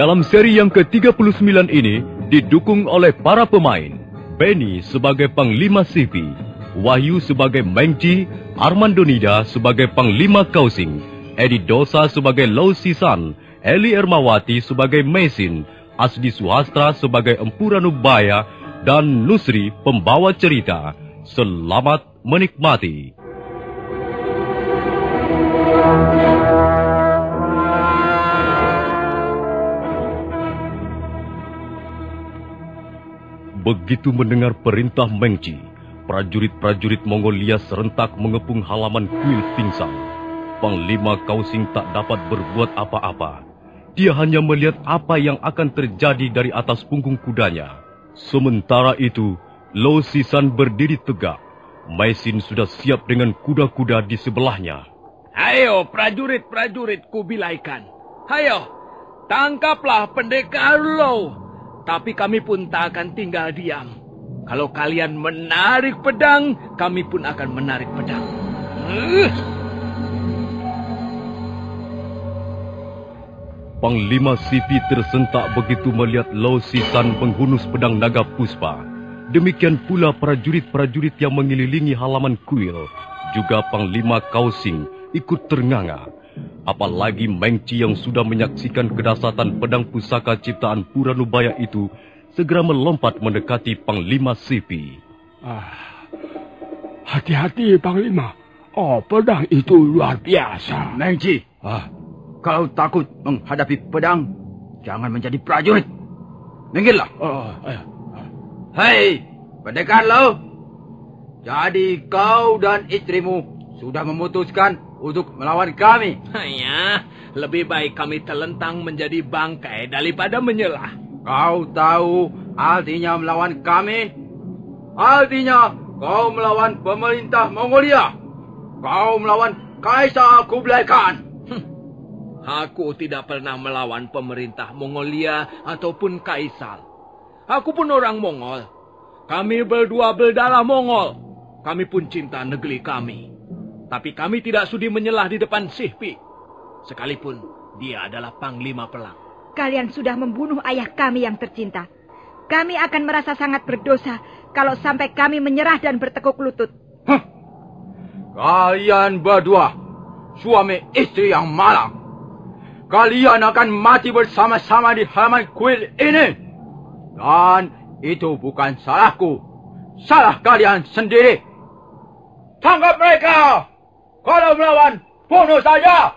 Dalam seri yang ke-39 ini didukung oleh para pemain Benny sebagai Panglima Sipi, Wahyu sebagai Mengci, Armando Nida sebagai Panglima Kausing, Edi Dosa sebagai Lau Sisan, Eli Ermawati sebagai Mesin, Asdi Suhastra sebagai Empu Ranubaya, dan Nusri pembawa cerita. Selamat menikmati. Begitu mendengar perintah Mengci, prajurit-prajurit Mongolia serentak mengepung halaman kuil pingsan. Panglima Kausing tak dapat berbuat apa-apa. Dia hanya melihat apa yang akan terjadi dari atas punggung kudanya. Sementara itu, Lau Sisan berdiri tegak. Mesin sudah siap dengan kuda-kuda di sebelahnya. Ayo prajurit-prajurit kubilaikan. Ayo, tangkaplah pendekar Lau. Tapi kami pun tak akan tinggal diam. Kalau kalian menarik pedang, kami pun akan menarik pedang. Panglima Sipi tersentak begitu melihat Lau Sisan menghunus pedang naga puspa. Demikian pula prajurit-prajurit yang mengelilingi halaman kuil. Juga Panglima Kausing ikut ternganga. Apalagi Mengci yang sudah menyaksikan kedahsyatan pedang pusaka ciptaan Puranubaya itu segera melompat mendekati Panglima Sipi. Hati-hati Panglima. Pedang itu luar biasa. Mengci, kalau takut menghadapi pedang, jangan menjadi prajurit. Minggirlah. Hei, pendekar Lau. Jadi kau dan istrimu sudah memutuskan untuk melawan kami. Ya, lebih baik kami terlentang menjadi bangkai daripada menyelah. Kau tahu artinya melawan kami? Artinya kau melawan pemerintah Mongolia. Kau melawan Kaisar Kublai Khan. Aku tidak pernah melawan pemerintah Mongolia ataupun Kaisar. Aku pun orang Mongol. Kami berdua berdarah Mongol. Kami pun cinta negeri kami. Tapi kami tidak sudi menyelah di depan Sihpi. Sekalipun dia adalah panglima perang. Kalian sudah membunuh ayah kami yang tercinta. Kami akan merasa sangat berdosa kalau sampai kami menyerah dan bertekuk lutut. Kalian berdua, suami istri yang malang. Kalian akan mati bersama-sama di halaman kuil ini. Dan itu bukan salahku. Salah kalian sendiri. Tangkap mereka! Kalau melawan, bunuh saja!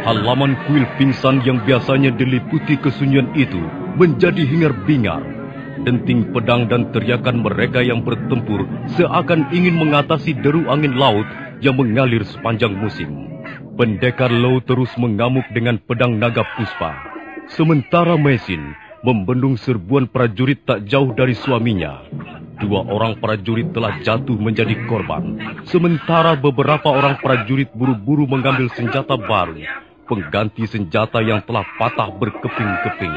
Halaman kuil pingsan yang biasanya diliputi kesunyian itu menjadi hingar-bingar. Denting pedang dan teriakan mereka yang bertempur seakan ingin mengatasi deru angin laut yang mengalir sepanjang musim. Pendekar Lau terus mengamuk dengan pedang naga puspa. Sementara Mesin membendung serbuan prajurit tak jauh dari suaminya. 2 orang prajurit telah jatuh menjadi korban. Sementara beberapa orang prajurit buru-buru mengambil senjata baru, pengganti senjata yang telah patah berkeping-keping.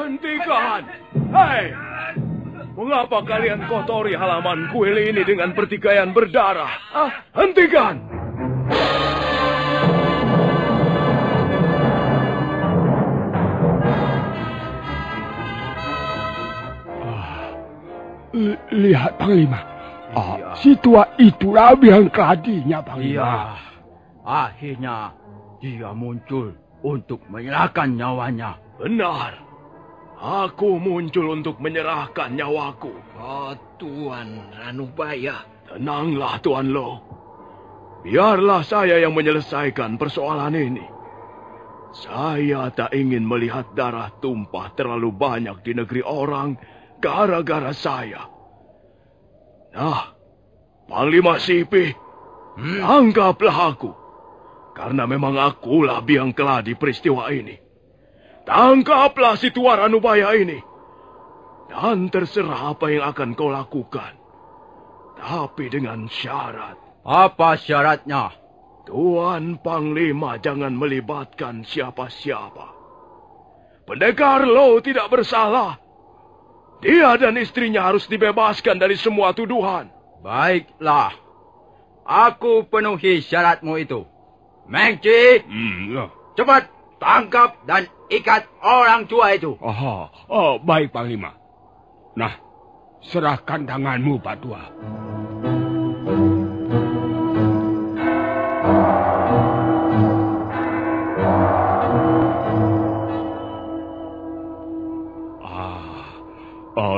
Hentikan! Hei! Mengapa kalian kotori halaman kuil ini dengan pertikaian berdarah? Hentikan! Lihat Panglima. Si tua itulah yang keladinya Panglima. Iya. Akhirnya dia muncul untuk menyerahkan nyawanya. Benar. Aku muncul untuk menyerahkan nyawaku. Tuan Ranubaya. Tenanglah Tuan Lo. Biarlah saya yang menyelesaikan persoalan ini. Saya tak ingin melihat darah tumpah terlalu banyak di negeri orang gara-gara saya. Nah, Panglima Sipi, anggaplah aku. Karena memang akulah biang keladi peristiwa ini. Tangkaplah si tua Ranubaya ini. Dan terserah apa yang akan kau lakukan. Tapi dengan syarat. Apa syaratnya? Tuan Panglima jangan melibatkan siapa-siapa. Pendekar Lau tidak bersalah. Dia dan istrinya harus dibebaskan dari semua tuduhan. Baiklah. Aku penuhi syaratmu itu. Mengci, Ya. cepat tangkap dan ikat orang tua itu. Aha. Baik, Panglima. Nah, serahkan tanganmu, Pak Tua.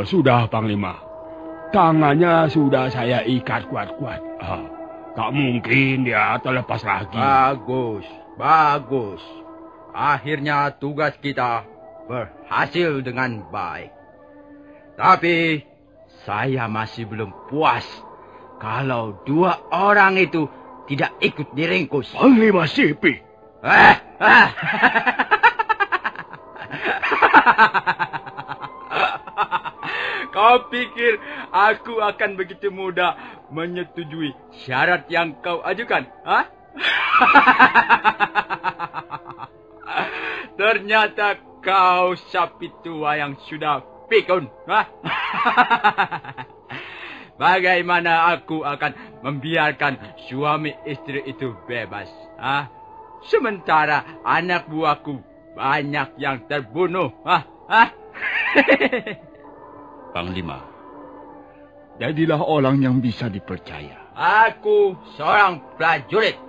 Sudah, Panglima. Tangannya sudah saya ikat kuat-kuat. Tak mungkin dia terlepas lagi. Bagus, bagus. Akhirnya tugas kita berhasil dengan baik. Tapi saya masih belum puas kalau dua orang itu tidak ikut diringkus. Panglima Sipi. Kau pikir aku akan begitu mudah menyetujui syarat yang kau ajukan? Ha? Ternyata kau sapi tua yang sudah pikun. Ha? Bagaimana aku akan membiarkan suami istri itu bebas? Ha? Sementara anak buahku banyak yang terbunuh. Ha? Ha? Panglima, jadilah orang yang bisa dipercaya. Aku seorang prajurit.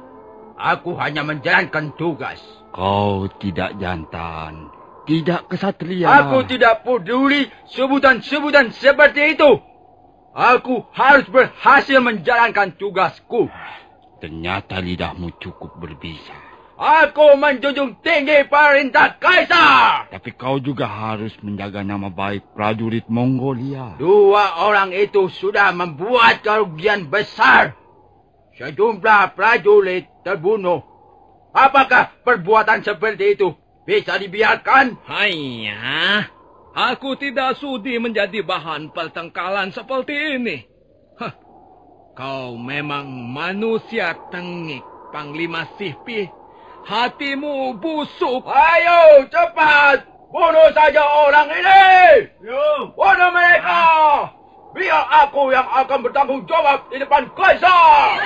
Aku hanya menjalankan tugas. Kau tidak jantan, tidak kesatria. Aku tidak peduli sebutan-sebutan seperti itu. Aku harus berhasil menjalankan tugasku. Ternyata lidahmu cukup berbisa. Aku menjunjung tinggi perintah Kaisar. Tapi kau juga harus menjaga nama baik prajurit Mongolia. Dua orang itu sudah membuat kerugian besar. Sejumlah prajurit terbunuh. Apakah perbuatan seperti itu bisa dibiarkan? Hanya, aku tidak sudi menjadi bahan pertengkaran seperti ini. Kau memang manusia tengik, Panglima Sipi. Hatimu busuk. Ayo, cepat! Bunuh saja orang ini! Bunuh mereka! Biar aku yang akan bertanggung jawab di depan Kaisar!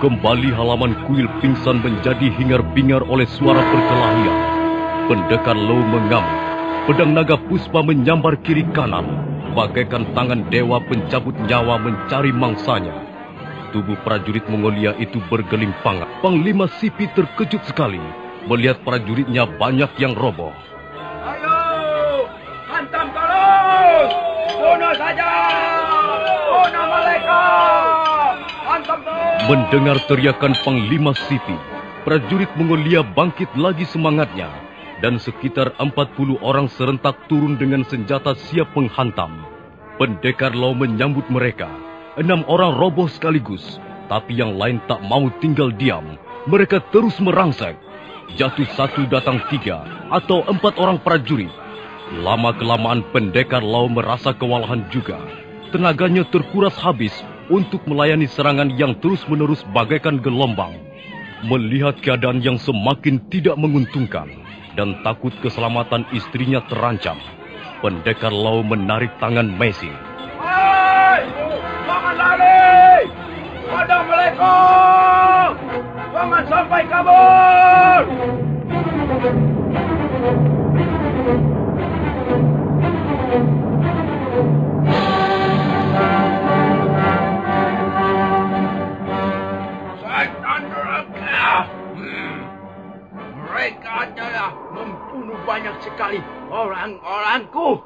Kembali halaman kuil pingsan menjadi hingar-bingar oleh suara perkelahian. Pendekar Lo mengamuk. Pedang naga puspa menyambar kiri kanan, bagaikan tangan dewa pencabut nyawa mencari mangsanya. Tubuh prajurit Mongolia itu bergelimpangan. Panglima Sipi terkejut sekali melihat prajuritnya banyak yang roboh. Ayo, hantam terus! Bunuh saja! Bunuh mereka! Hantam terus! Mendengar teriakan Panglima Sipi, prajurit Mongolia bangkit lagi semangatnya. Dan sekitar 40 orang serentak turun dengan senjata siap menghantam. Pendekar Lo menyambut mereka. 6 orang roboh sekaligus, tapi yang lain tak mau tinggal diam. Mereka terus merangsek. Jatuh 1 datang 3 atau 4 orang prajurit. Lama-kelamaan pendekar Lo merasa kewalahan juga. Tenaganya terkuras habis untuk melayani serangan yang terus-menerus bagaikan gelombang. Melihat keadaan yang semakin tidak menguntungkan, dan takut keselamatan istrinya terancam, pendekar Lo menarik tangan Messi. Hai! Jangan lari! Pada mereka! Jangan sampai kabur! Setan neraka! Mereka adalah membunuh banyak sekali orang-orangku.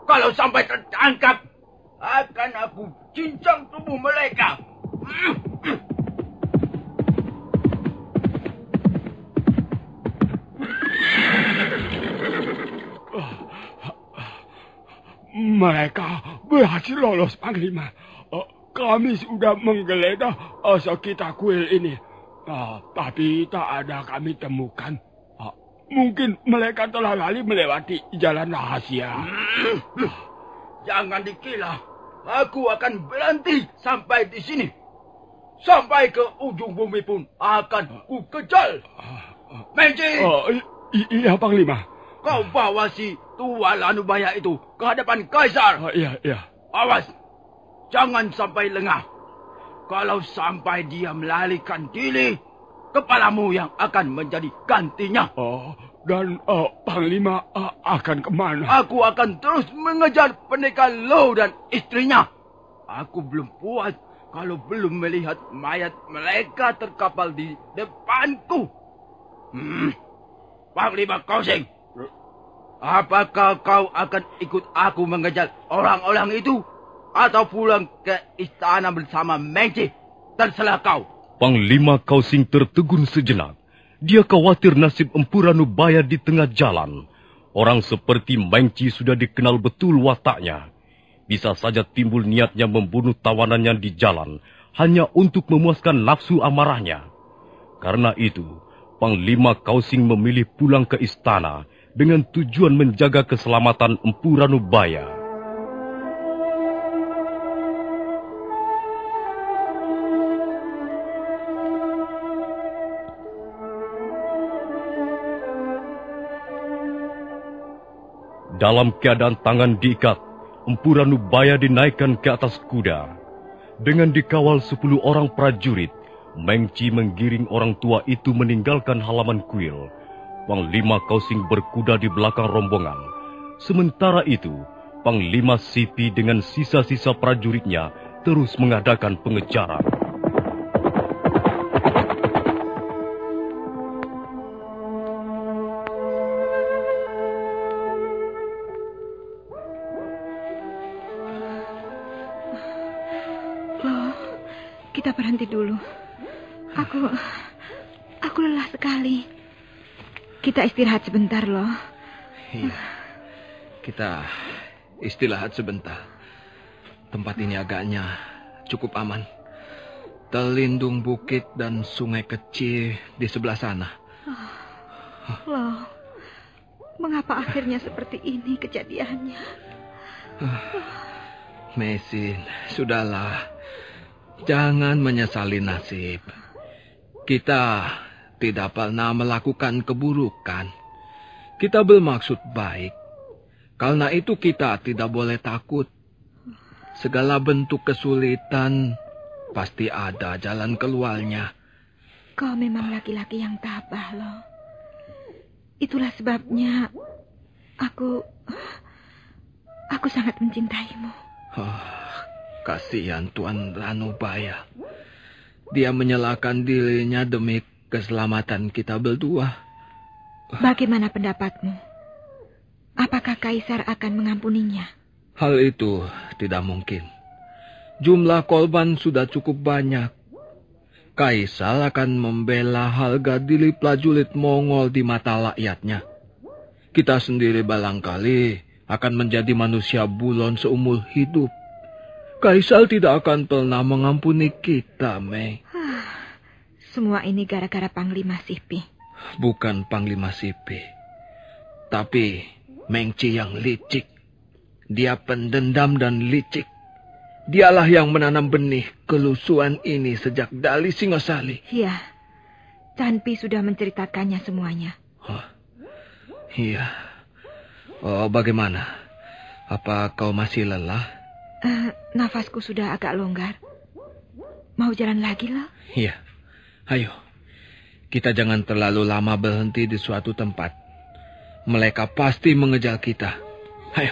Kalau sampai tertangkap, akan aku cincang tubuh mereka. Mereka berhasil lolos, Panglima. Kami sudah menggeledah sekitar kuil ini. Tapi tak ada kami temukan. Mungkin mereka telah lari melewati jalan rahasia. Jangan dikira aku akan berhenti sampai di sini. Sampai ke ujung bumi pun akan ku kejar. Mengci! Iya, Panglima. Kau bawa si Tuan Lanubaya itu ke hadapan Kaisar. Iya. Awas, jangan sampai lengah. Kalau sampai dia melarikan diri, kepalamu yang akan menjadi gantinya. Dan Panglima akan kemana? Aku akan terus mengejar pendekar Lo dan istrinya. Aku belum puas kalau belum melihat mayat mereka terkapal di depanku. Panglima Kosing, apakah kau akan ikut aku mengejar orang-orang itu? Atau pulang ke istana bersama Mengci? Terserah kau. Panglima Kausing tertegun sejenak. Dia khawatir nasib Empu Ranubaya di tengah jalan. Orang seperti Mengci sudah dikenal betul wataknya. Bisa saja timbul niatnya membunuh tawanannya di jalan hanya untuk memuaskan nafsu amarahnya. Karena itu, Panglima Kausing memilih pulang ke istana dengan tujuan menjaga keselamatan Empu Ranubaya. Dalam keadaan tangan diikat, Empu Ranubaya dinaikkan ke atas kuda. Dengan dikawal 10 orang prajurit, Mengci menggiring orang tua itu meninggalkan halaman kuil. Panglima Kausing berkuda di belakang rombongan. Sementara itu, Panglima Sipi dengan sisa-sisa prajuritnya terus mengadakan pengejaran. Kita berhenti dulu. Aku lelah sekali. Kita istirahat sebentar, loh. Iya, kita istirahat sebentar. Tempat ini agaknya cukup aman. Terlindung bukit dan sungai kecil di sebelah sana. Loh, mengapa akhirnya seperti ini kejadiannya? Mesin, sudahlah. Jangan menyesali nasib. Kita tidak pernah melakukan keburukan. Kita bermaksud baik. Karena itu kita tidak boleh takut. Segala bentuk kesulitan pasti ada jalan keluarnya. Kau memang laki-laki yang tabah, loh. Itulah sebabnya aku sangat mencintaimu. Kasihan Tuan Ranubaya. Dia menyalahkan dirinya demi keselamatan kita berdua. Bagaimana pendapatmu? Apakah Kaisar akan mengampuninya? Hal itu tidak mungkin. Jumlah korban sudah cukup banyak. Kaisar akan membela harga diri prajurit Mongol di mata rakyatnya. Kita sendiri barangkali akan menjadi manusia buron seumur hidup. Kaisar tidak akan pernah mengampuni kita, Mei. Semua ini gara-gara Panglima Sipi. Bukan Panglima Sipi, tapi Mengci yang licik. Dia pendendam dan licik. Dialah yang menanam benih kelusuan ini sejak dari Singasari. Iya, Canpi sudah menceritakannya semuanya. Iya. Bagaimana? Apa kau masih lelah? Nafasku sudah agak longgar. Mau jalan lagi, loh? Iya. Ayo. Kita jangan terlalu lama berhenti di suatu tempat. Mereka pasti mengejar kita. Ayo.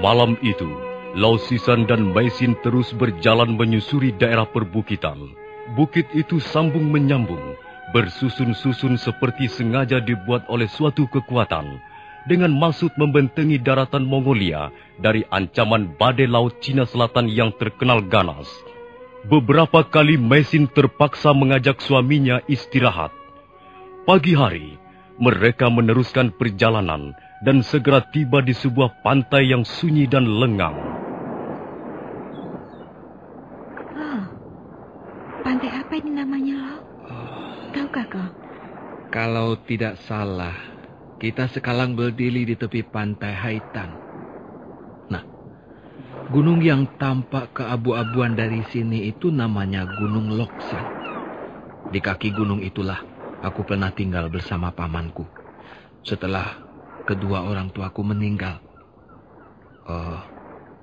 Malam itu, Lao Sisan dan Maisin terus berjalan menyusuri daerah perbukitan. Bukit itu sambung menyambung, bersusun-susun seperti sengaja dibuat oleh suatu kekuatan, dengan maksud membentengi daratan Mongolia dari ancaman badai laut Cina Selatan yang terkenal ganas. Beberapa kali Maisin terpaksa mengajak suaminya istirahat. Pagi hari, mereka meneruskan perjalanan dan segera tiba di sebuah pantai yang sunyi dan lengang. Pantai apa ini namanya, Lo? Tahukah kau? Kalau tidak salah, kita sekarang berdiri di tepi pantai Haitang. Nah, gunung yang tampak keabu-abuan dari sini itu namanya Gunung Loksan. Di kaki gunung itulah aku pernah tinggal bersama pamanku setelah kedua orang tuaku meninggal.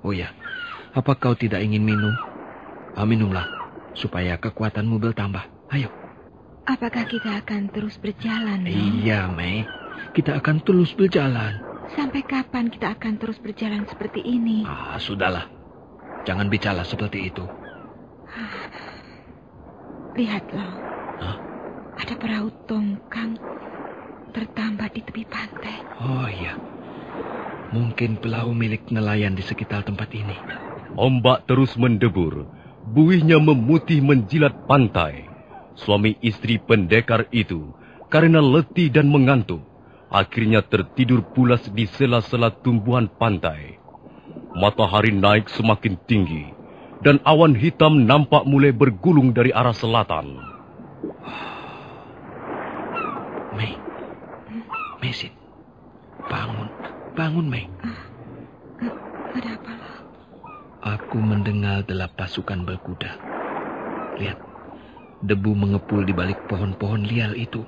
Oh ya, apa kau tidak ingin minum? Minumlah, supaya kekuatanmu bertambah. Ayo. Apakah kita akan terus berjalan, Lo? Iya, Mei. Kita akan terus berjalan. Sampai kapan kita akan terus berjalan seperti ini? Sudahlah. Jangan bicara seperti itu. Lihat, Lo. Hah? Ada perahu tongkang tertambat di tepi pantai. Oh iya. Mungkin perahu milik nelayan di sekitar tempat ini. Ombak terus mendebur. Buihnya memutih menjilat pantai. Suami istri pendekar itu, karena letih dan mengantuk, akhirnya tertidur pulas di sela-sela tumbuhan pantai. Matahari naik semakin tinggi, dan awan hitam nampak mulai bergulung dari arah selatan. Mei, Mesin, bangun, Mei. Ada apa, Lo? Aku mendengar delap pasukan berkuda. Lihat. Debu mengepul di balik pohon-pohon liar itu.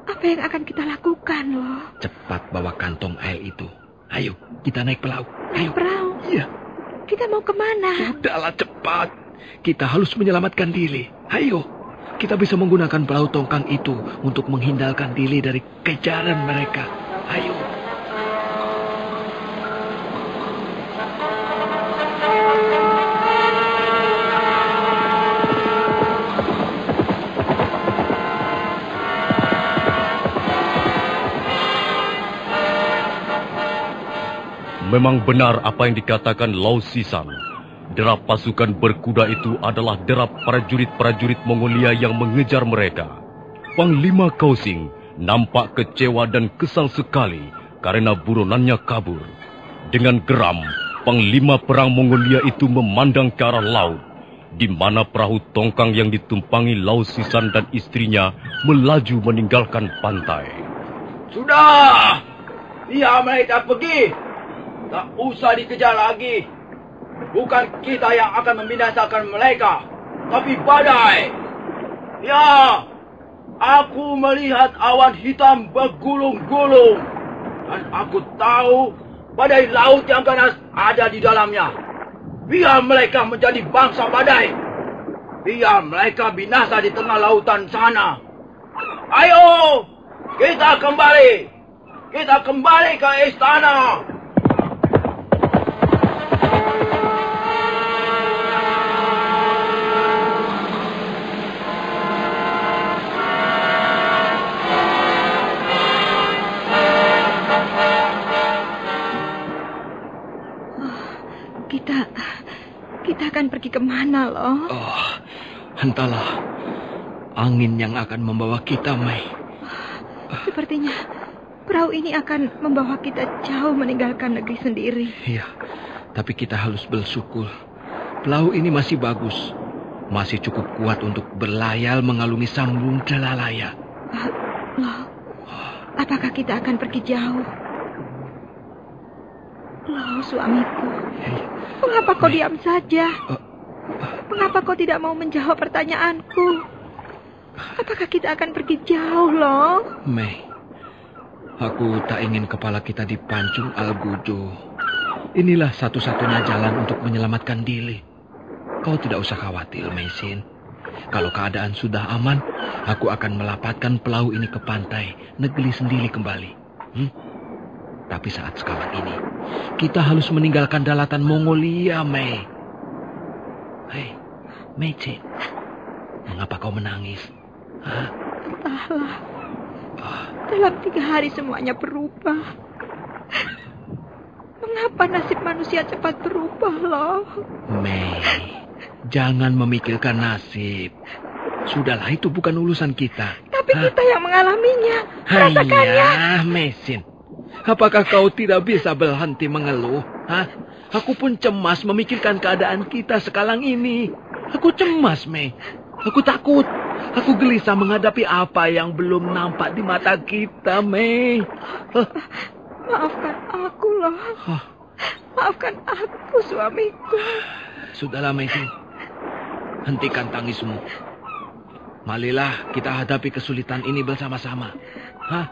Apa yang akan kita lakukan, Lo? Cepat bawa kantong air itu. Ayo, kita naik perahu. Naik perahu? Iya. Kita mau kemana? Sudahlah, cepat. Kita harus menyelamatkan diri. Ayo, kita bisa menggunakan perahu tongkang itu untuk menghindarkan diri dari kejaran mereka. Ayo. Memang benar apa yang dikatakan Lau Sisan. Derap pasukan berkuda itu adalah derap prajurit-prajurit Mongolia yang mengejar mereka. Panglima Kausing nampak kecewa dan kesal sekali karena buronannya kabur. Dengan geram, Panglima perang Mongolia itu memandang ke arah laut, di mana perahu tongkang yang ditumpangi Lau Sisan dan istrinya melaju meninggalkan pantai. Sudah! Biar mereka pergi! Tak usah dikejar lagi. Bukan kita yang akan membinasakan mereka, tapi badai. Ya, aku melihat awan hitam bergulung-gulung. Dan aku tahu badai laut yang ganas ada di dalamnya. Biar mereka menjadi bangsa badai. Biar mereka binasa di tengah lautan sana. Ayo, kita kembali. Kita kembali ke istana. Kita akan pergi kemana, Lo? Entahlah. Angin yang akan membawa kita, Mei. Sepertinya perahu ini akan membawa kita jauh meninggalkan negeri sendiri. Iya, tapi kita harus bersyukur. Perahu ini masih bagus. Masih cukup kuat untuk berlayar mengalungi sambung Jalalaya. Lo, apakah kita akan pergi jauh? Lo, suamiku. Mengapa kau diam saja? Mengapa kau tidak mau menjawab pertanyaanku? Apakah kita akan pergi jauh, Lo? Mei, aku tak ingin kepala kita dipancung Algujo. Inilah satu-satunya jalan untuk menyelamatkan diri. Kau tidak usah khawatir, Meisin. Kalau keadaan sudah aman, aku akan melapatkan perahu ini ke pantai, negeri sendiri kembali. Tapi saat sekarang ini, kita harus meninggalkan daratan Mongolia, Mei. Hei, Meicin, mengapa kau menangis? Entahlah. Dalam 3 hari semuanya berubah. Mengapa nasib manusia cepat berubah, Lo? Mei, jangan memikirkan nasib. Sudahlah, itu bukan urusan kita. Tapi kita yang mengalaminya. Rasakannya. Meicin. Apakah kau tidak bisa berhenti mengeluh? Aku pun cemas memikirkan keadaan kita sekarang ini. Aku cemas, Mei. Aku takut. Aku gelisah menghadapi apa yang belum nampak di mata kita, Mei. Maafkan aku, loh. Maafkan aku, suamiku. Sudahlah, Mei. Hentikan tangismu. Marilah kita hadapi kesulitan ini bersama-sama. Hah?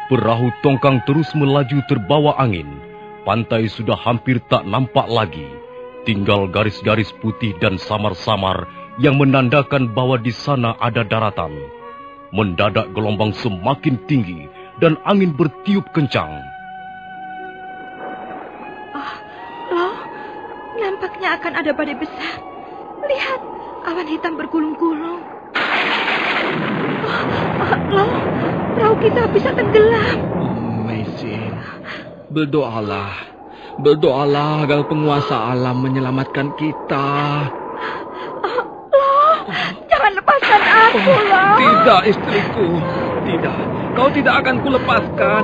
Perahu tongkang terus melaju terbawa angin. Pantai sudah hampir tak nampak lagi. Tinggal garis-garis putih dan samar-samar yang menandakan bahwa di sana ada daratan. Mendadak gelombang semakin tinggi dan angin bertiup kencang. Loh, nampaknya akan ada badai besar. Lihat, awan hitam bergulung-gulung. Loh, perahu kita bisa tenggelam. Meisin, berdoalah. Berdoalah agar penguasa alam menyelamatkan kita. Loh, jangan lepaskan aku, loh. Tidak, istriku. Tidak, kau tidak akan kulepaskan.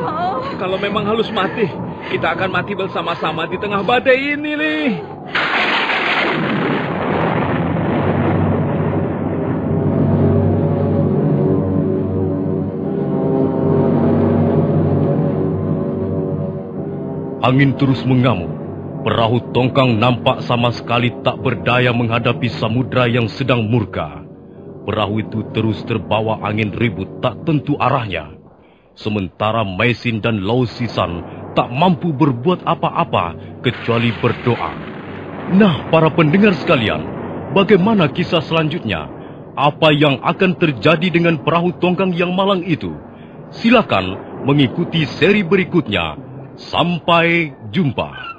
Kalau memang harus mati, kita akan mati bersama-sama di tengah badai ini, Li. Angin terus mengamuk. Perahu tongkang nampak sama sekali tak berdaya menghadapi samudra yang sedang murka. Perahu itu terus terbawa angin ribut tak tentu arahnya. Sementara Meisin dan Lau Sisan tak mampu berbuat apa-apa kecuali berdoa. Nah, para pendengar sekalian, bagaimana kisah selanjutnya? Apa yang akan terjadi dengan perahu tongkang yang malang itu? Silakan mengikuti seri berikutnya. Sampai jumpa.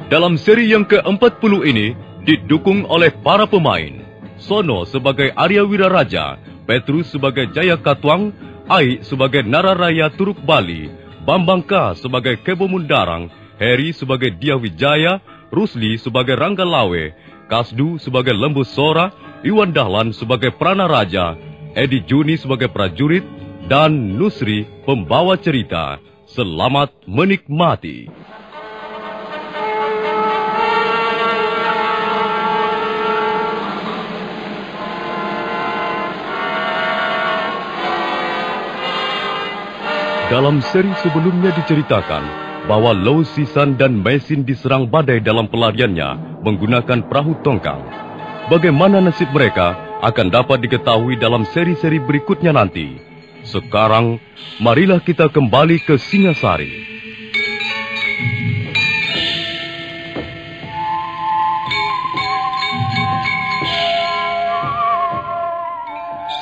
Dalam seri yang ke-40 ini didukung oleh para pemain. Sono sebagai Arya Wiraraja, Petrus sebagai Jaya Katwang, Ai sebagai Nararaya Turuk Bali, Bambang K sebagai Kebo Mundarang, Heri sebagai Dia Wijaya, Rusli sebagai Rangga Lawe, Kasdu sebagai Lembu Sora, Iwan Dahlan sebagai Prana Raja, Edi Juni sebagai prajurit, dan Nusri pembawa cerita. Selamat menikmati. Dalam seri sebelumnya diceritakan bahwa Lau Sisan dan Meisin diserang badai dalam pelariannya menggunakan perahu tongkang. Bagaimana nasib mereka akan dapat diketahui dalam seri-seri berikutnya nanti. Sekarang, marilah kita kembali ke Singasari.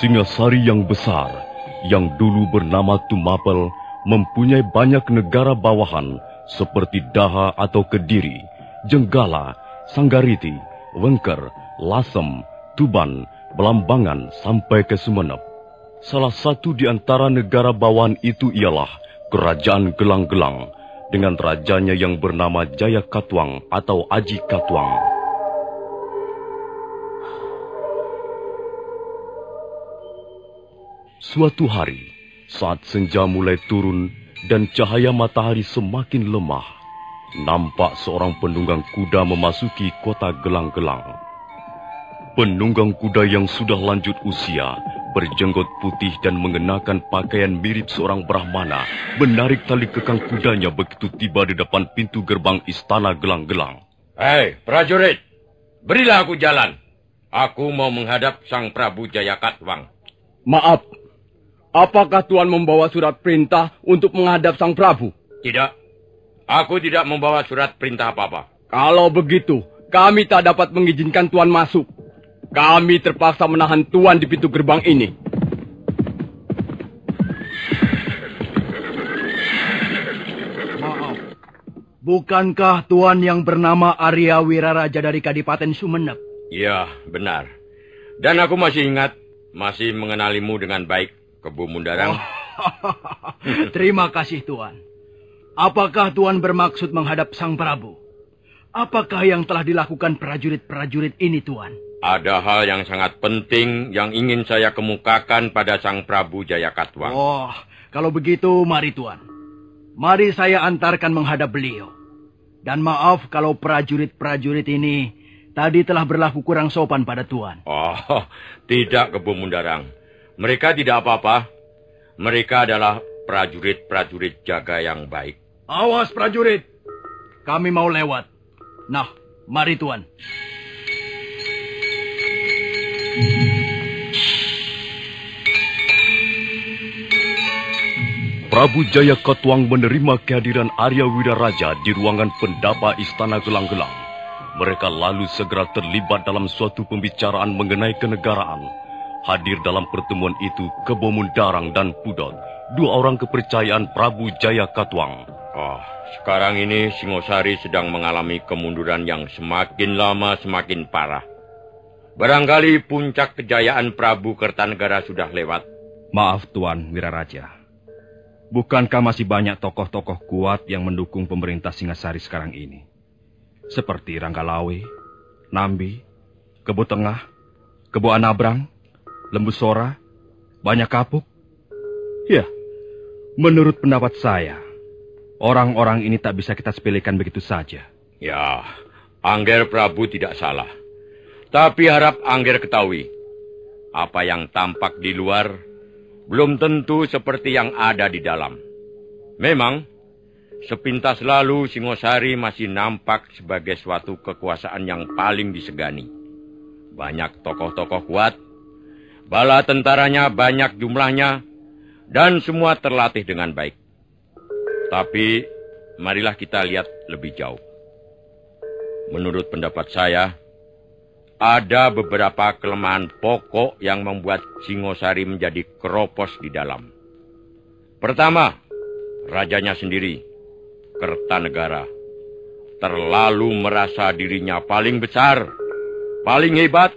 Singasari yang besar, yang dulu bernama Tumapel, mempunyai banyak negara bawahan seperti Daha atau Kediri, Jenggala, Sanggariti, Wengker, Lasem, Tuban, Belambangan sampai ke Sumenep. Salah satu di antara negara bawahan itu ialah Kerajaan Gelang-Gelang dengan rajanya yang bernama Jaya Katwang atau Aji Katwang. Suatu hari, saat senja mulai turun dan cahaya matahari semakin lemah, nampak seorang penunggang kuda memasuki kota Gelang-Gelang. Penunggang kuda yang sudah lanjut usia, berjenggot putih dan mengenakan pakaian mirip seorang Brahmana, menarik tali kekang kudanya begitu tiba di depan pintu gerbang istana Gelang-Gelang. Hei, prajurit, berilah aku jalan. Aku mau menghadap Sang Prabu Jaya Katwang. Maaf, apakah Tuan membawa surat perintah untuk menghadap Sang Prabu? Tidak. Aku tidak membawa surat perintah apa-apa. Kalau begitu, kami tak dapat mengizinkan Tuan masuk. Kami terpaksa menahan Tuan di pintu gerbang ini. Maaf, bukankah Tuan yang bernama Arya Wiraraja dari Kadipaten Sumenep? Ya, benar. Dan aku masih ingat, masih mengenalimu dengan baik, Kebu Mundarang. Terima kasih, Tuan. Apakah Tuan bermaksud menghadap Sang Prabu? Apakah yang telah dilakukan prajurit-prajurit ini, Tuan? Ada hal yang sangat penting yang ingin saya kemukakan pada Sang Prabu Jayakatwang. Oh, kalau begitu mari Tuan. Mari saya antarkan menghadap beliau. Dan maaf kalau prajurit-prajurit ini tadi telah berlaku kurang sopan pada Tuan. Oh, tidak, Kebu Mundarang. Mereka tidak apa-apa. Mereka adalah prajurit-prajurit jaga yang baik. Awas prajurit, kami mau lewat. Nah, mari Tuan. Prabu Jayakatwang menerima kehadiran Arya Wiraraja di ruangan pendapa Istana Gelang-Gelang. Mereka lalu segera terlibat dalam suatu pembicaraan mengenai kenegaraan. Hadir dalam pertemuan itu Kebo Mundarang dan Pudot, dua orang kepercayaan Prabu Jayakatwang. Oh, sekarang ini Singosari sedang mengalami kemunduran yang semakin lama semakin parah. Barangkali puncak kejayaan Prabu Kertanegara sudah lewat. Maaf Tuan Wiraraja. Bukankah masih banyak tokoh-tokoh kuat yang mendukung pemerintah Singasari sekarang ini? Seperti Ranggalawe, Nambi, Kebo Tengah, Kebo Anabrang, Lembu Sora, Banyak Kapuk. Ya, menurut pendapat saya, orang-orang ini tak bisa kita sepelekan begitu saja. Ya, Angger Prabu tidak salah. Tapi harap Angger ketahui, apa yang tampak di luar belum tentu seperti yang ada di dalam. Memang, sepintas lalu Singosari masih nampak sebagai suatu kekuasaan yang paling disegani. Banyak tokoh-tokoh kuat, bala tentaranya banyak jumlahnya, dan semua terlatih dengan baik. Tapi, marilah kita lihat lebih jauh. Menurut pendapat saya, ada beberapa kelemahan pokok yang membuat Singosari menjadi keropos di dalam. Pertama, rajanya sendiri, Kertanegara, terlalu merasa dirinya paling besar, paling hebat,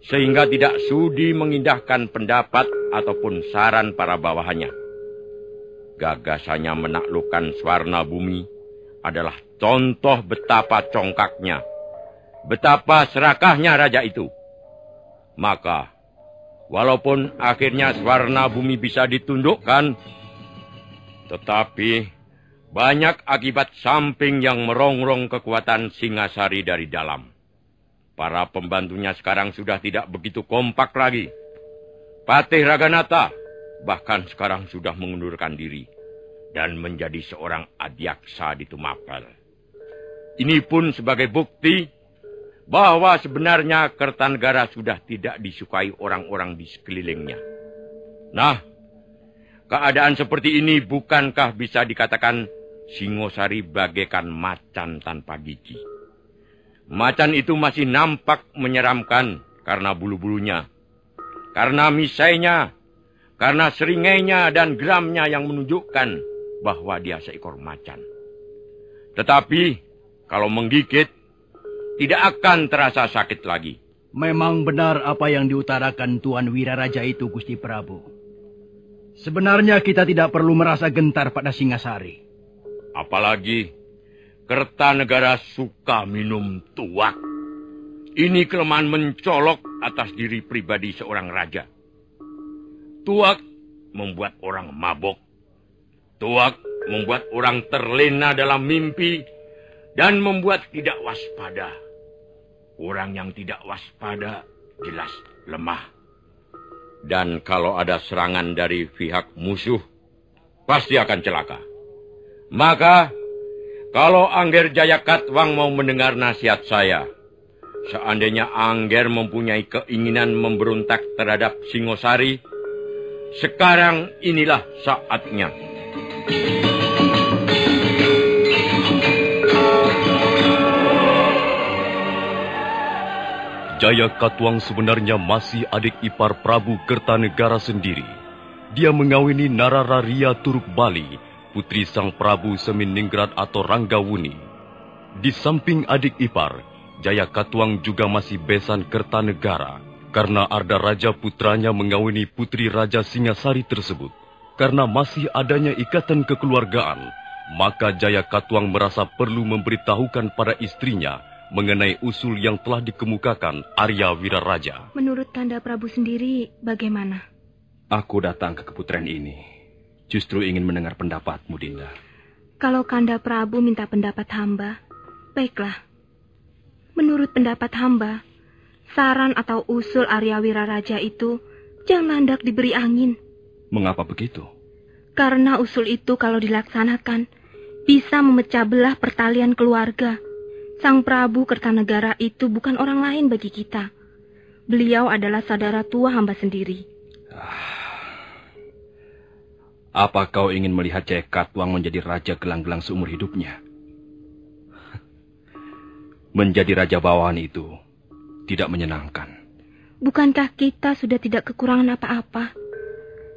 sehingga tidak sudi mengindahkan pendapat ataupun saran para bawahannya. Gagasannya menaklukkan Swarna Bumi adalah contoh betapa congkaknya, betapa serakahnya raja itu. Maka, walaupun akhirnya Swarna Bumi bisa ditundukkan, tetapi banyak akibat samping yang merongrong kekuatan Singasari dari dalam. Para pembantunya sekarang sudah tidak begitu kompak lagi. Patih Raganata bahkan sekarang sudah mengundurkan diri dan menjadi seorang adyaksa di Tumapel. Ini pun sebagai bukti bahwa sebenarnya Kertanegara sudah tidak disukai orang-orang di sekelilingnya. Nah, keadaan seperti ini bukankah bisa dikatakan Singosari bagaikan macan tanpa gigi? Macan itu masih nampak menyeramkan karena bulu-bulunya, karena misainya, karena seringainya dan geramnya yang menunjukkan bahwa dia seekor macan. Tetapi kalau menggigit, tidak akan terasa sakit lagi. Memang benar apa yang diutarakan Tuan Wiraraja itu, Gusti Prabu. Sebenarnya kita tidak perlu merasa gentar pada Singasari. Apalagi Kertanegara suka minum tuak. Ini kelemahan mencolok atas diri pribadi seorang raja. Tuak membuat orang mabok. Tuak membuat orang terlena dalam mimpi dan membuat tidak waspada. Orang yang tidak waspada jelas lemah. Dan kalau ada serangan dari pihak musuh, pasti akan celaka. Maka, kalau Angger Jayakatwang mau mendengar nasihat saya, seandainya Angger mempunyai keinginan memberontak terhadap Singosari, Sekarang inilah saatnya. Jaya Katuang sebenarnya masih adik ipar Prabu Kertanegara sendiri. Dia mengawini Narararia Turuk Bali, putri sang Prabu Seminingrat atau Ranggawuni. Di samping adik ipar, Jaya Katuang juga masih besan Kertanegara, karena Arda Raja putranya mengawini putri Raja Singasari tersebut. Karena masih adanya ikatan kekeluargaan, maka Jaya Katuang merasa perlu memberitahukan pada istrinya mengenai usul yang telah dikemukakan Arya Wiraraja. Menurut Kanda Prabu sendiri, bagaimana? Aku datang ke keputren ini justru ingin mendengar pendapatmu, Dinda. Kalau Kanda Prabu minta pendapat hamba, baiklah. Menurut pendapat hamba, saran atau usul Arya Wiraraja itu jangan hendak diberi angin. Mengapa begitu? Karena usul itu kalau dilaksanakan, bisa memecah belah pertalian keluarga. Sang Prabu Kertanegara itu bukan orang lain bagi kita. Beliau adalah saudara tua hamba sendiri. Apa kau ingin melihat Jaya Katuang menjadi raja gelang-gelang seumur hidupnya? Menjadi raja bawahan itu tidak menyenangkan. Bukankah kita sudah tidak kekurangan apa-apa?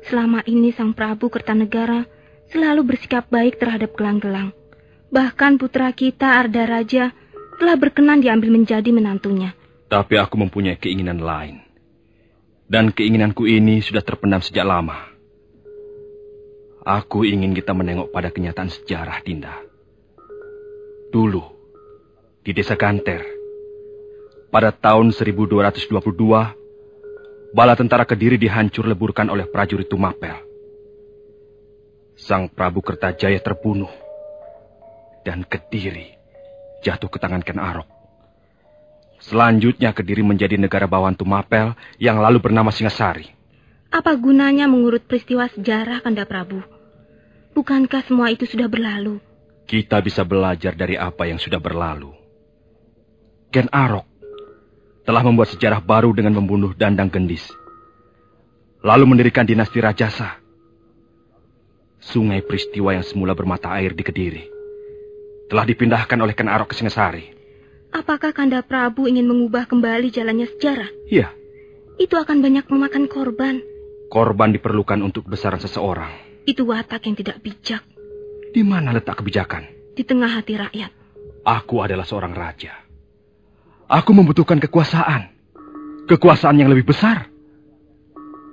Selama ini Sang Prabu Kertanegara selalu bersikap baik terhadap gelang-gelang. Bahkan putra kita Arda Raja telah berkenan diambil menjadi menantunya. Tapi aku mempunyai keinginan lain. Dan keinginanku ini sudah terpendam sejak lama. Aku ingin kita menengok pada kenyataan sejarah, Dinda. Dulu, di desa Ganter, pada tahun 1222, bala tentara Kediri dihancur leburkan oleh prajurit Tumapel. Sang Prabu Kertajaya terbunuh, dan Kediri jatuh ke tangan Ken Arok. Selanjutnya Kediri menjadi negara bawahan Tumapel yang lalu bernama Singasari. Apa gunanya mengurut peristiwa sejarah, Kanda Prabu? Bukankah semua itu sudah berlalu? Kita bisa belajar dari apa yang sudah berlalu. Ken Arok telah membuat sejarah baru dengan membunuh Dandang Gendis, lalu mendirikan dinasti Rajasa. Sungai peristiwa yang semula bermata air di Kediri telah dipindahkan oleh Ken Arok ke Singasari. Apakah Kanda Prabu ingin mengubah kembali jalannya sejarah? Iya. Itu akan banyak memakan korban. Korban diperlukan untuk kebesaran seseorang. Itu watak yang tidak bijak. Di mana letak kebijakan? Di tengah hati rakyat. Aku adalah seorang raja. Aku membutuhkan kekuasaan. Kekuasaan yang lebih besar.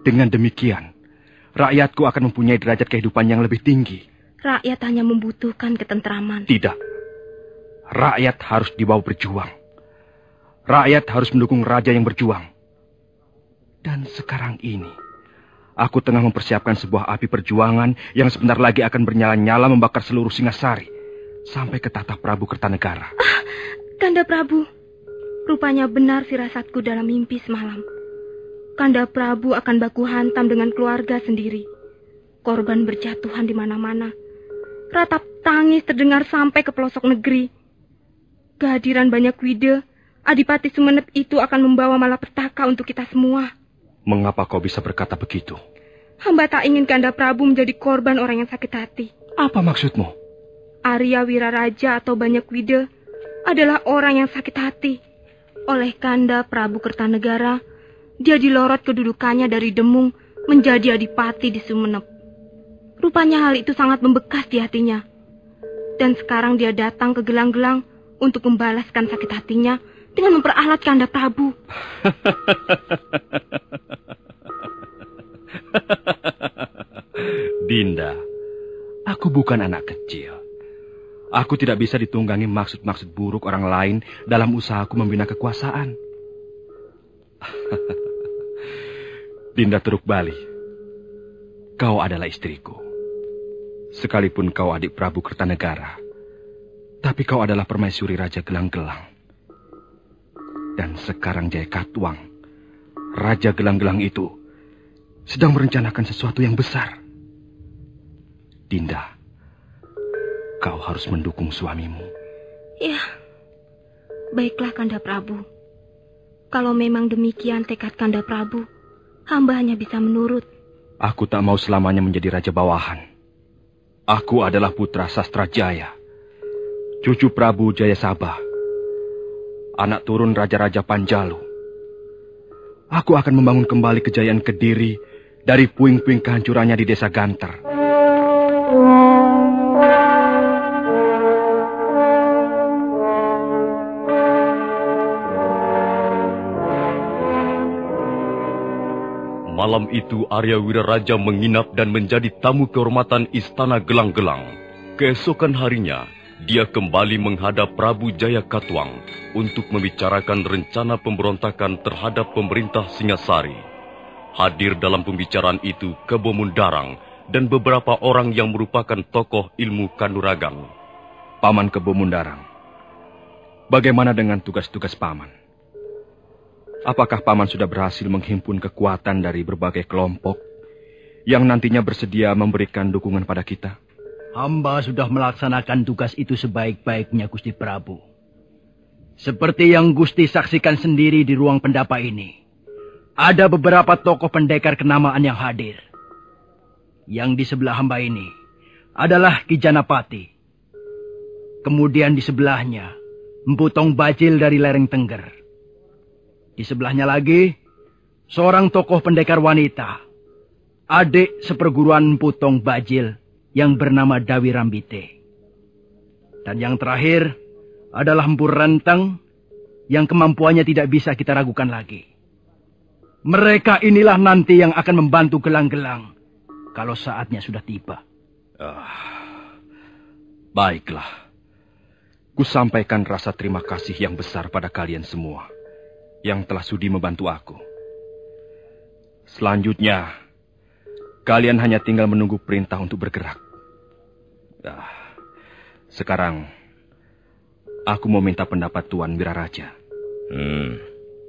Dengan demikian, rakyatku akan mempunyai derajat kehidupan yang lebih tinggi. Rakyat hanya membutuhkan ketentraman. Tidak. Rakyat harus dibawa berjuang. Rakyat harus mendukung raja yang berjuang. Dan sekarang ini, aku tengah mempersiapkan sebuah api perjuangan yang sebentar lagi akan bernyala-nyala membakar seluruh Singasari sampai ke tahta Prabu Kertanegara. Kanda Prabu, rupanya benar firasatku dalam mimpi semalam. Kanda Prabu akan baku hantam dengan keluarga sendiri. Korban berjatuhan di mana-mana. Ratap tangis terdengar sampai ke pelosok negeri. Kehadiran banyak wide, Adipati Sumenep itu akan membawa malapetaka untuk kita semua. Mengapa kau bisa berkata begitu? Hamba tak ingin Kanda Prabu menjadi korban orang yang sakit hati. Apa maksudmu? Arya Wiraraja atau banyak wide adalah orang yang sakit hati. Oleh Kanda Prabu Kertanegara, dia dilorot kedudukannya dari Demung menjadi Adipati di Sumenep. Rupanya hal itu sangat membekas di hatinya. Dan sekarang dia datang ke Gelang-Gelang untuk membalaskan sakit hatinya dengan memperalat Kanda Prabu. Dinda, aku bukan anak kecil. Aku tidak bisa ditunggangi maksud-maksud buruk orang lain dalam usahaku membina kekuasaan. Dinda Turuk Bali, kau adalah istriku. Sekalipun kau adik Prabu Kertanegara, tapi kau adalah permaisuri Raja Gelang-Gelang. Dan sekarang Jaya Katuang, Raja Gelang-Gelang itu, sedang merencanakan sesuatu yang besar. Dinda, kau harus mendukung suamimu. Ya, baiklah Kanda Prabu. Kalau memang demikian tekad Kanda Prabu, hamba hanya bisa menurut. Aku tak mau selamanya menjadi raja bawahan. Aku adalah putra Sastrajaya, cucu Prabu Jayasabha, anak turun raja-raja Panjalu. Aku akan membangun kembali kejayaan Kediri dari puing-puing kehancurannya di desa Ganter. Malam itu Arya Wiraraja menginap dan menjadi tamu kehormatan Istana Gelang-Gelang. Keesokan harinya, dia kembali menghadap Prabu Jayakatwang untuk membicarakan rencana pemberontakan terhadap pemerintah Singasari. Hadir dalam pembicaraan itu Kebo Mundarang dan beberapa orang yang merupakan tokoh ilmu kanuragan. Paman Kebo Mundarang, bagaimana dengan tugas-tugas Paman? Apakah Paman sudah berhasil menghimpun kekuatan dari berbagai kelompok yang nantinya bersedia memberikan dukungan pada kita? Hamba sudah melaksanakan tugas itu sebaik-baiknya, Gusti Prabu. Seperti yang Gusti saksikan sendiri di ruang pendapa ini, ada beberapa tokoh pendekar kenamaan yang hadir. Yang di sebelah hamba ini adalah Ki Janapati. Kemudian di sebelahnya, Empu Tong Bajil dari lereng Tengger. Di sebelahnya lagi, seorang tokoh pendekar wanita, adik seperguruan Empu Tong Bajil yang bernama Dawi Rambite. Dan yang terakhir adalah Empu Renteng yang kemampuannya tidak bisa kita ragukan lagi. Mereka inilah nanti yang akan membantu Gelang-Gelang kalau saatnya sudah tiba. Baiklah. Ku sampaikan rasa terima kasih yang besar pada kalian semua yang telah sudi membantu aku. Selanjutnya, kalian hanya tinggal menunggu perintah untuk bergerak. Sekarang, aku mau minta pendapat Tuan Wiraraja.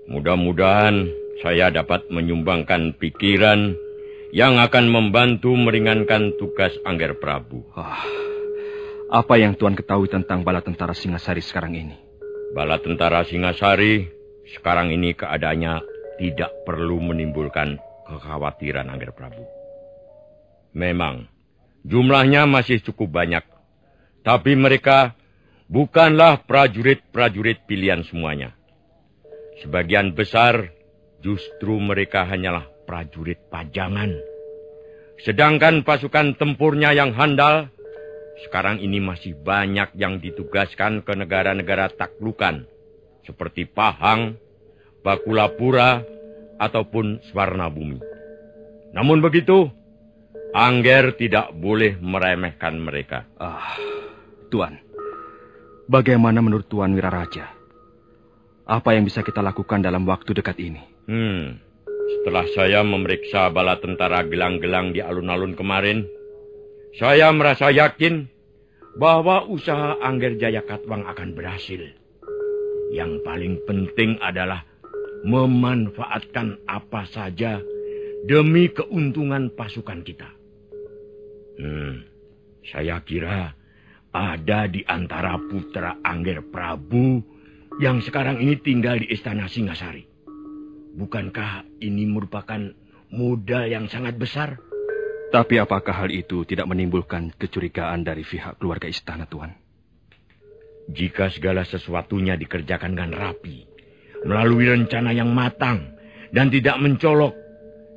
Mudah-mudahan saya dapat menyumbangkan pikiran yang akan membantu meringankan tugas Angger Prabu. Apa yang Tuan ketahui tentang bala tentara Singasari sekarang ini? Bala tentara Singasari sekarang ini keadaannya tidak perlu menimbulkan kekhawatiran Angger Prabu. Memang jumlahnya masih cukup banyak, tapi mereka bukanlah prajurit-prajurit pilihan semuanya. Sebagian besar justru mereka hanyalah prajurit pajangan. Sedangkan pasukan tempurnya yang handal sekarang ini masih banyak yang ditugaskan ke negara-negara taklukan seperti Pahang, Bakulapura, ataupun Swarnabumi. Namun begitu, Angger tidak boleh meremehkan mereka. Tuan, bagaimana menurut Tuan Wiraraja? Apa yang bisa kita lakukan dalam waktu dekat ini? Setelah saya memeriksa bala tentara Gelang-Gelang di alun-alun kemarin, saya merasa yakin bahwa usaha Angger Jayakatwang akan berhasil. Yang paling penting adalah memanfaatkan apa saja demi keuntungan pasukan kita. Saya kira ada di antara putra Angger Prabu yang sekarang ini tinggal di Istana Singasari. Bukankah ini merupakan modal yang sangat besar? Tapi apakah hal itu tidak menimbulkan kecurigaan dari pihak keluarga istana, Tuan? Jika segala sesuatunya dikerjakan dengan rapi, melalui rencana yang matang, dan tidak mencolok,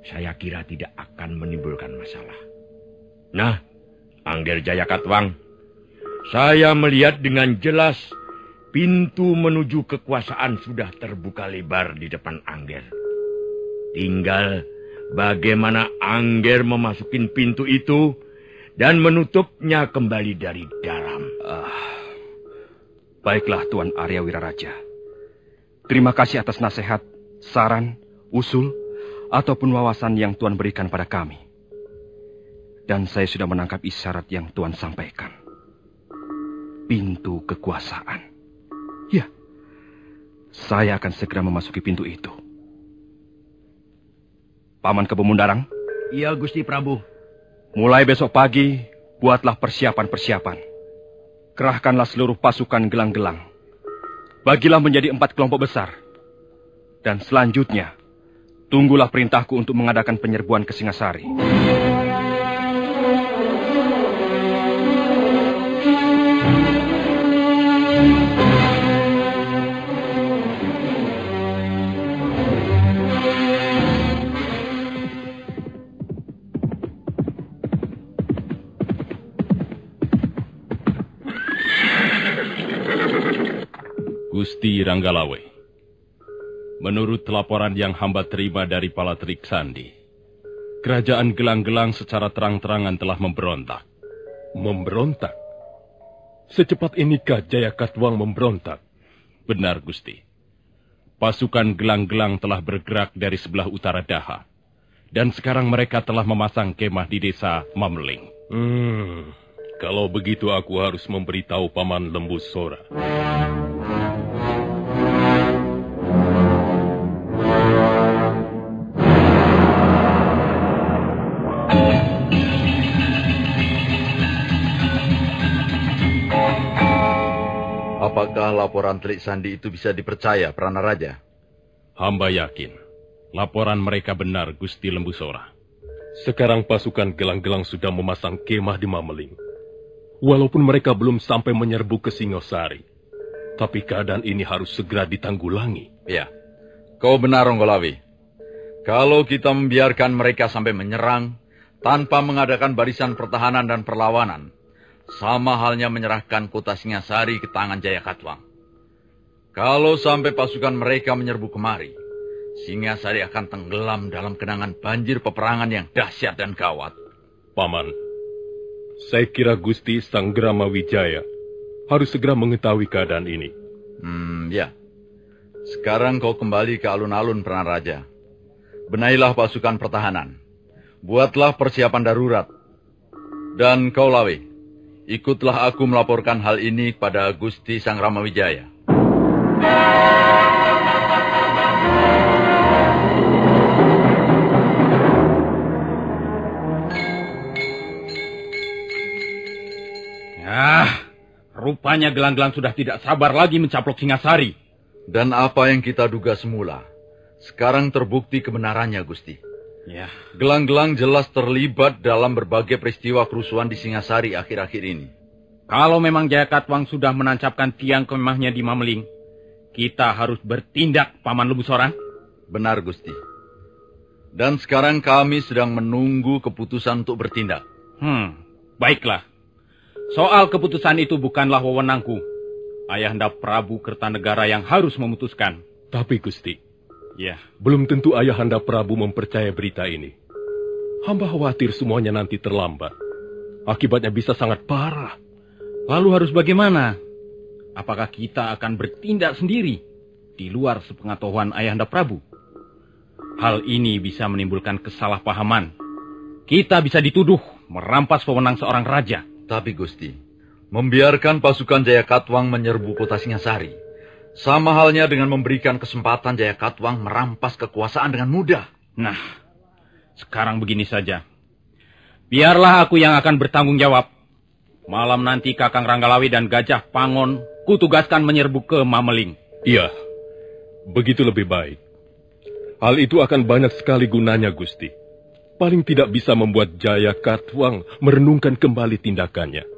saya kira tidak akan menimbulkan masalah. Nah, Angger Jayakatwang, saya melihat dengan jelas pintu menuju kekuasaan sudah terbuka lebar di depan Angger. Tinggal bagaimana Angger memasukin pintu itu dan menutupnya kembali dari dalam. Baiklah Tuan Arya Wiraraja. Terima kasih atas nasihat, saran, usul, ataupun wawasan yang Tuan berikan pada kami. Dan saya sudah menangkap isyarat yang Tuan sampaikan. Pintu kekuasaan. Ya, saya akan segera memasuki pintu itu. Paman Kebo Mundarang? Iya, Gusti Prabu. Mulai besok pagi, buatlah persiapan-persiapan. Kerahkanlah seluruh pasukan Gelang-Gelang. Bagilah menjadi 4 kelompok besar. Dan selanjutnya, Tunggulah perintahku untuk mengadakan penyerbuan ke Singasari. Gusti Ranggalawe, menurut laporan yang hamba terima dari Palatrik Sandi, kerajaan Gelang-Gelang secara terang-terangan telah memberontak. Memberontak? Secepat inikah Jayakatwang memberontak? Benar, Gusti. Pasukan Gelang-Gelang telah bergerak dari sebelah utara Daha, dan sekarang mereka telah memasang kemah di desa Mameling. Kalau begitu aku harus memberitahu Paman Lembusora. Apakah laporan Telik Sandi itu bisa dipercaya, Pranaraja? Hamba yakin. Laporan mereka benar, Gusti Lembusora. Sekarang pasukan Gelang-Gelang sudah memasang kemah di Mameling. Walaupun mereka belum sampai menyerbu ke Singosari, tapi keadaan ini harus segera ditanggulangi. Ya, kau benar, Ronggolawe. Kalau kita membiarkan mereka sampai menyerang, tanpa mengadakan barisan pertahanan dan perlawanan, sama halnya menyerahkan kota Singasari ke tangan Jayakatwang. Kalau sampai pasukan mereka menyerbu kemari, Singasari akan tenggelam dalam genangan banjir peperangan yang dahsyat dan gawat. Paman, saya kira Gusti Sanggrama Wijaya harus segera mengetahui keadaan ini. Ya. Sekarang kau kembali ke alun-alun, Pranaraja. Benahilah pasukan pertahanan. Buatlah persiapan darurat. Dan kau, Lawe, ikutlah aku melaporkan hal ini kepada Gusti Sanggrama Wijaya. Rupanya Gelang-Gelang sudah tidak sabar lagi mencaplok Singasari. Dan apa yang kita duga semula, sekarang terbukti kebenarannya, Gusti. Ya. Gelang-Gelang jelas terlibat dalam berbagai peristiwa kerusuhan di Singasari akhir-akhir ini. Kalau memang Jayakatwang sudah menancapkan tiang kemahnya di Mameling, kita harus bertindak, Paman Lembusora. Benar, Gusti. Dan sekarang kami sedang menunggu keputusan untuk bertindak. Baiklah. Soal keputusan itu bukanlah wewenangku. Ayahanda Prabu Kertanegara yang harus memutuskan. Tapi, Gusti, ya, belum tentu Ayahanda Prabu mempercayai berita ini. Hamba khawatir semuanya nanti terlambat. Akibatnya bisa sangat parah. Lalu harus bagaimana? Apakah kita akan bertindak sendiri di luar sepengetahuan Ayahanda Prabu? Hal ini bisa menimbulkan kesalahpahaman. Kita bisa dituduh merampas wewenang seorang raja. Tapi, Gusti, membiarkan pasukan Jayakatwang menyerbu kota Singasari, sama halnya dengan memberikan kesempatan Jayakatwang merampas kekuasaan dengan mudah. Nah, sekarang begini saja. Biarlah aku yang akan bertanggung jawab. Malam nanti Kakang Ranggalawe dan Gajah Pangon kutugaskan menyerbu ke Mameling. Iya, begitu lebih baik. Hal itu akan banyak sekali gunanya, Gusti. Paling tidak bisa membuat Jayakatwang merenungkan kembali tindakannya.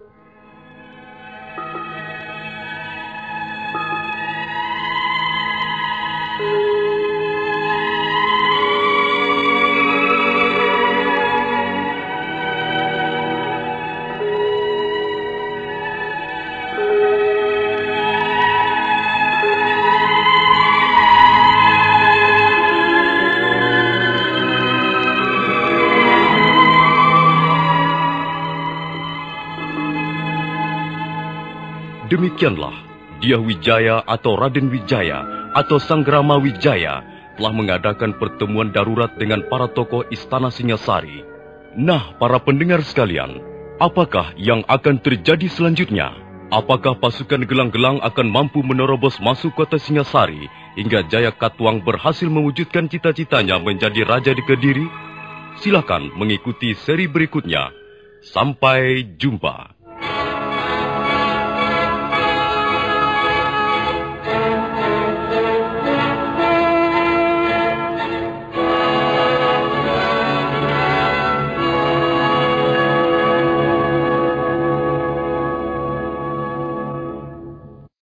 Demikianlah, Dyah Wijaya atau Raden Wijaya atau Sanggrama Wijaya telah mengadakan pertemuan darurat dengan para tokoh Istana Singasari. Nah, para pendengar sekalian, apakah yang akan terjadi selanjutnya? Apakah pasukan Gelang-Gelang akan mampu menerobos masuk kota Singasari hingga Jayakatwang berhasil mewujudkan cita-citanya menjadi raja di Kediri? Silakan mengikuti seri berikutnya. Sampai jumpa.